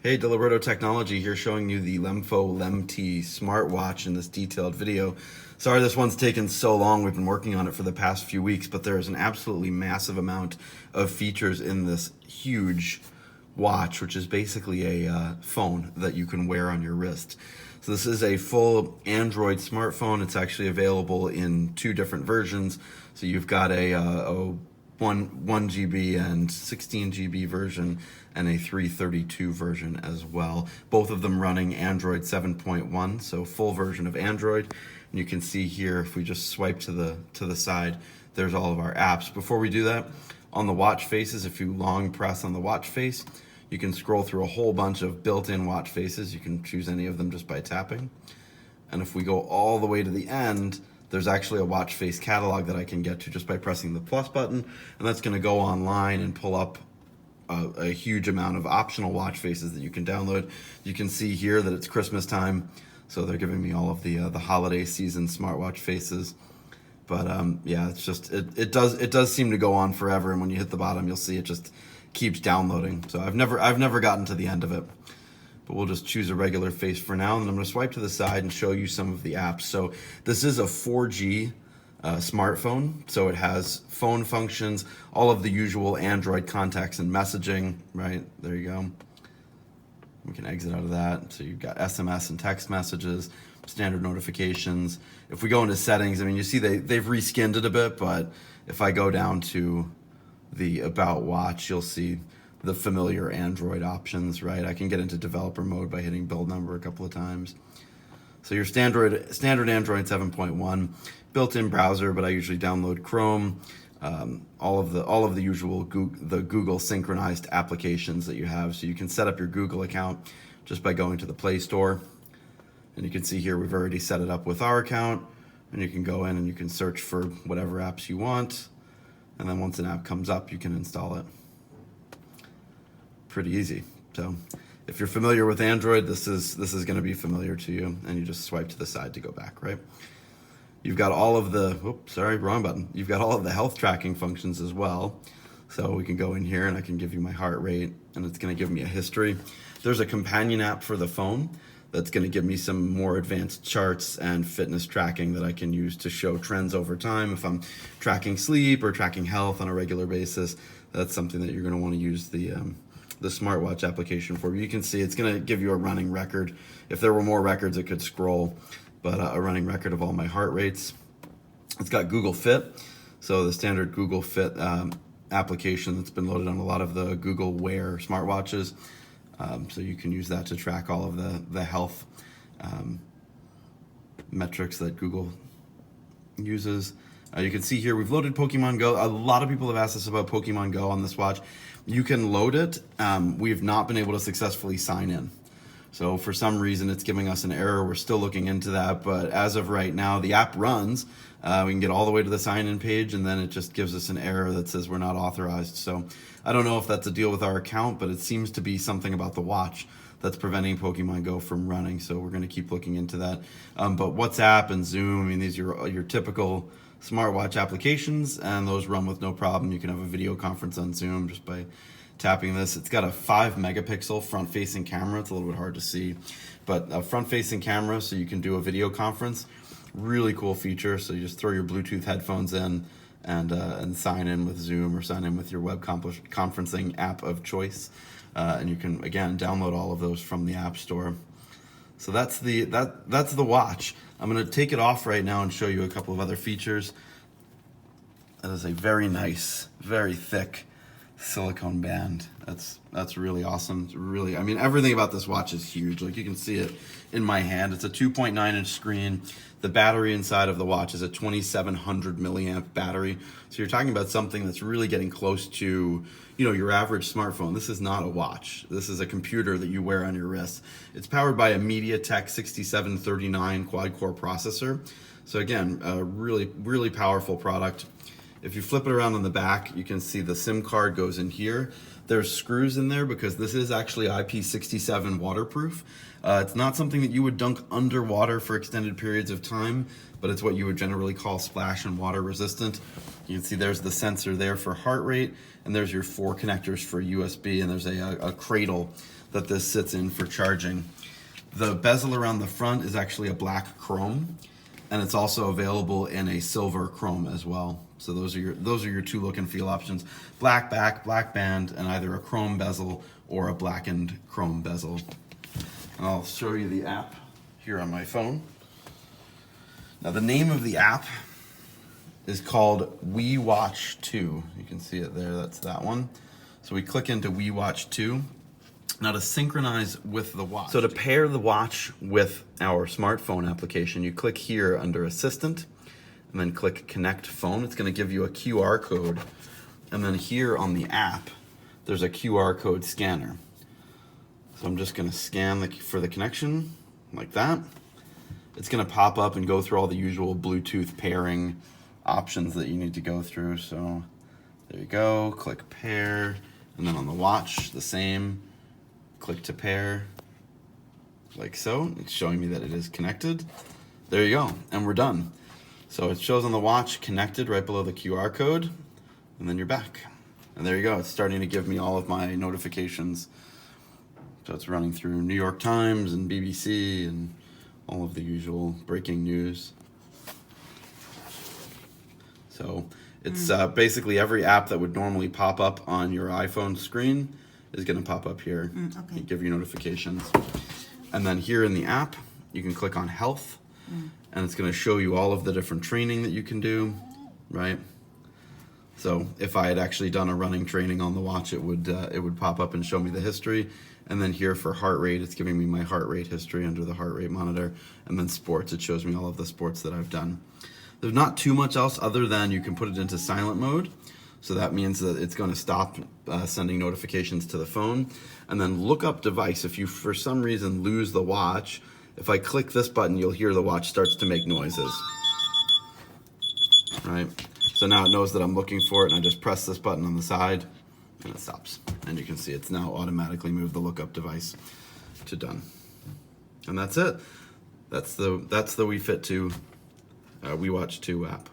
Hey, Deliberto Technology here, showing you the LEMFO LEMT smartwatch in this detailed video. Sorry this one's taken so long. We've been working on it for the past few weeks, but there is an absolutely massive amount of features in this huge watch, which is basically a phone that you can wear on your wrist. So this is a full Android smartphone. It's actually available in two different versions. So you've got a 1 GB and 16 GB version and a 332 version as well. Both of them running Android 7.1, so full version of Android. And you can see here, if we just swipe to the side, there's all of our apps. Before we do that, on the watch faces, if you long press on the watch face, you can scroll through a whole bunch of built-in watch faces. You can choose any of them just by tapping. And if we go all the way to the end, there's actually a watch face catalog that I can get to just by pressing the plus button, and that's going to go online and pull up a huge amount of optional watch faces that you can download. You can see here that it's Christmas time, so they're giving me all of the holiday season smartwatch faces. But yeah, it's just it does seem to go on forever, and when you hit the bottom, you'll see it just keeps downloading. So I've never gotten to the end of it. But we'll just choose a regular face for now, and I'm going to swipe to the side and show you some of the apps. So this is a 4G smartphone, so it has phone functions, all of the usual Android contacts and messaging, right? There you go. We can exit out of that. So you've got SMS and text messages, standard notifications. If we go into settings, I mean, you see they've reskinned it a bit, but if I go down to the About Watch, you'll see the familiar Android options, right? I can get into developer mode by hitting build number a couple of times. So your standard Android 7.1, built-in browser, but I usually download Chrome, all of the usual Google synchronized applications that you have. So you can set up your Google account just by going to the Play Store. And you can see here we've already set it up with our account, and you can go in and you can search for whatever apps you want. And then once an app comes up, you can install it. Pretty easy. So if you're familiar with Android, this is going to be familiar to you, and you just swipe to the side to go back, right? You've got all of the, oops, sorry, wrong button. You've got all of the health tracking functions as well. So we can go in here and I can give you my heart rate, and it's going to give me a history. There's a companion app for the phone that's going to give me some more advanced charts and fitness tracking that I can use to show trends over time. If I'm tracking sleep or tracking health on a regular basis, that's something that you're going to want to use the smartwatch application for. You can see it's going to give you a running record. If there were more records, it could scroll, but a running record of all my heart rates. It's got Google Fit, so the standard Google Fit application that's been loaded on a lot of the Google Wear smartwatches. So you can use that to track all of the health metrics that Google uses. You can see here we've loaded Pokemon Go. A lot of people have asked us about Pokemon Go on this watch. You can load it. We've not been able to successfully sign in. So for some reason it's giving us an error. We're still looking into that, but as of right now, the app runs. We can get all the way to the sign-in page, and then it just gives us an error that says we're not authorized. So I don't know if that's a deal with our account, but it seems to be something about the watch that's preventing Pokemon Go from running. So we're going to keep looking into that. But WhatsApp and Zoom, I mean, these are your typical smartwatch applications, and those run with no problem. You can have a video conference on Zoom just by tapping this. It's got a 5 megapixel front facing camera. It's a little bit hard to see, but a front facing camera, so you can do a video conference. Really cool feature. So you just throw your Bluetooth headphones in and sign in with Zoom or sign in with your web conferencing app of choice, and you can again download all of those from the App Store. So that's the watch. I'm going to take it off right now and show you a couple of other features. That is a very nice, very thick silicone band. That's really awesome. It's really, I mean, everything about this watch is huge. Like you can see it in my hand. It's a 2.9 inch screen. The battery inside of the watch is a 2700 milliamp battery. So you're talking about something that's really getting close to, you know, your average smartphone. This is not a watch. This is a computer that you wear on your wrist. It's powered by a MediaTek 6739 quad-core processor. So again, a really, really powerful product. If you flip it around on the back, you can see the SIM card goes in here. There's screws in there because this is actually IP67 waterproof. It's not something that you would dunk underwater for extended periods of time, but it's what you would generally call splash and water resistant. You can see there's the sensor there for heart rate, and there's your 4 connectors for USB, and there's a cradle that this sits in for charging. The bezel around the front is actually a black chrome, and it's also available in a silver chrome as well. So those are your two look and feel options: black back, black band, and either a chrome bezel or a blackened chrome bezel. And I'll show you the app here on my phone. Now the name of the app is called We Watch 2. You can see it there, that's that one. So we click into We Watch 2. Now to synchronize with the watch. So to pair the watch with our smartphone application, you click here under Assistant, and then click Connect Phone. It's going to give you a QR code. And then here on the app, there's a QR code scanner. So I'm just going to scan for the connection, like that. It's going to pop up and go through all the usual Bluetooth pairing options that you need to go through. So there you go, click pair, and then on the watch, the same, click to pair, like so. It's showing me that it is connected. There you go, and we're done. So it shows on the watch connected right below the QR code, and then you're back. And there you go, it's starting to give me all of my notifications. So it's running through New York Times and BBC and all of the usual breaking news. So it's basically every app that would normally pop up on your iPhone screen is going to pop up here. Okay. Give you notifications. And then here in the app, you can click on Health, and it's going to show you all of the different training that you can do, right? So if I had actually done a running training on the watch, it would pop up and show me the history. And then here for heart rate, it's giving me my heart rate history under the heart rate monitor. And then sports, it shows me all of the sports that I've done. There's not too much else other than you can put it into silent mode. So that means that it's going to stop sending notifications to the phone. And then look up device. If you, for some reason, lose the watch, if I click this button, you'll hear the watch starts to make noises. Right? So now it knows that I'm looking for it, and I just press this button on the side, and it stops. And you can see it's now automatically moved the lookup device to done. And that's it. That's the We Fit 2 We Watch 2 app.